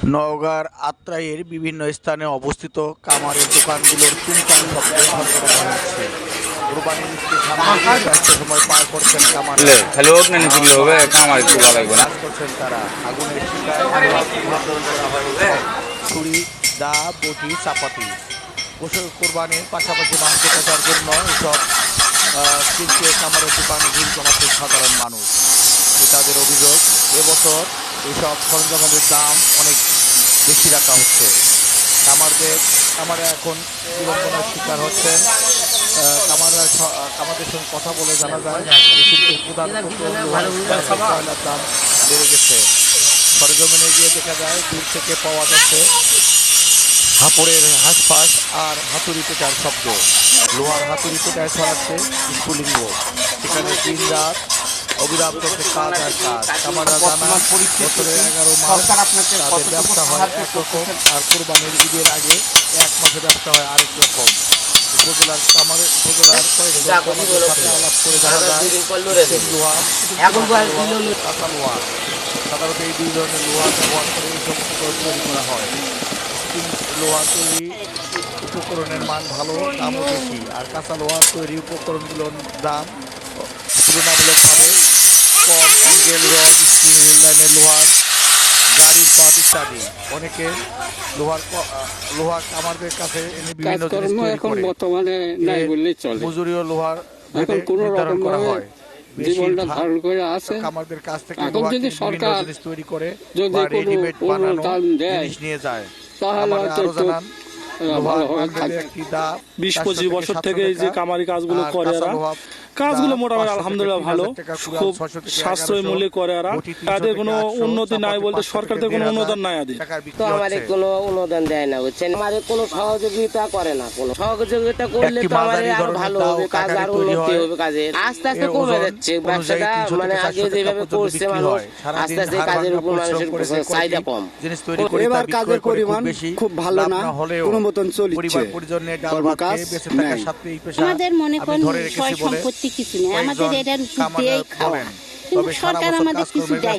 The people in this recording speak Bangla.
নওগাঁর আত্রাইয়ের বিভিন্ন স্থানে অবস্থিত কামারের দোকানগুলোর টুংটাং শব্দে সরবরাহ হচ্ছে। কোরবানির ঈদকে সামনে রেখে ব্যস্ত সময় পার করছেন কামাররা। খালি হোক না নিতে হবে কামার একটু ভালো লাগবে না। কাজ করছেন তারা। আগুনের শিকার ছুরি, দা, বটি, চাপাতি। পশু কোরবানির পাশাপাশি মাংস কাটার জন্য এসব কিনতে কামারের দোকানে ভিড় জমাচ্ছেন সাধারণ মানুষ। তাদের অভিযোগ, এবছর এসব সরঞ্জামের দাম অনেক বেশি রাখা হচ্ছে। কামারে এখন বিড়ম্বনার শিকার হচ্ছেন। কামারদের সঙ্গে কথা বলে জানা যায় শিল্পের প্রধান কয়লার দাম বেড়ে গেছে। সরজমিনে গিয়ে দেখা যায় দূর থেকে পাওয়া যাচ্ছে হাঁপড়ের হাঁসফাঁস আর হাতুড়ি পেটার শব্দ। লোহার হাতুড়ি পেটায় ছড়াচ্ছে স্ফুলিঙ্গ। সেখানে দিন রাত অবিরাম চলছে কাজ আর কাজ। কামাররা জানান বছরের 11 মাস তাদের ব্যবসা হয় একরকম, আর কোরবানির ঈদের আগে 1 মাসের ব্যবসা হয় আরেক রকম। উপজেলার কয়েকজন কামারের সাথে আলাপ করে জানা যায় লোহা, কাঁচা লোহা, সাধারণত এই দুই ধরনের লোহা ব্যবহার করে এই সব উপকরণ তৈরি করা হয়। লোহা তৈরি উপকরণের মান ভালো, দামও বেশি। আর কাঁচা লোহা তৈরি উপকরণগুলোর দাম তুলনামূলকভাবে কম। অ্যাঙ্গেল রড, স্টিল, রেল লাইনের লোহার, গাড়ির পাত ইত্যাদি। অনেকে লোহার কামারদের কাছে এনে বিভিন্ন জিনিস তৈরি করে। বর্তমানে নাই বললেই চলে। মজুরিও লোহার নির্ধারণ করা হয়। জীবনটা ধারণ করে আছে কামারদের কাছ থেকে লোহা যদি সরকার জিনিস তৈরি করে বা রেডিমেড বানানো জিনিস নিয়ে যায় তাহলে আরো জানান 20-25 বছর থেকে এই যে কামারি কাজগুলো করে এরা, কাজগুলো মোটামুটি আলহামদুলিল্লাহ ভালো, খুব সাশ্রয় মূল্যে করে এরা। তাদের কোনো উন্নতি নাই বলতে সরকারের কোনো অনুদান নাই এদের। তো আমাদের কোনো অনুদান দেয় না, বুঝছেন, আমাদের কোনো সহযোগিতা করে না। কোনো সহযোগিতা করলে তো আমাদের আরো ভালো হবে, কাজ আরো উন্নতি হবে। কাজের আস্তে আস্তে কমে যাচ্ছে ব্যবসাটা, মানে আগে যেভাবে করছে মানুষ, আস্তে আস্তে কাজের উপর মানুষের চাহিদা কম। এবার কাজের পরিমাণ খুব ভালো না, কোনো মতন চলছে। আমাদের মনে করেন সয় সম্পত্তি কিছু নেই, আমাদের এটার উপর দিয়েই খাওয়া, কিন্তু সরকার আমাদের কিছু দেয়।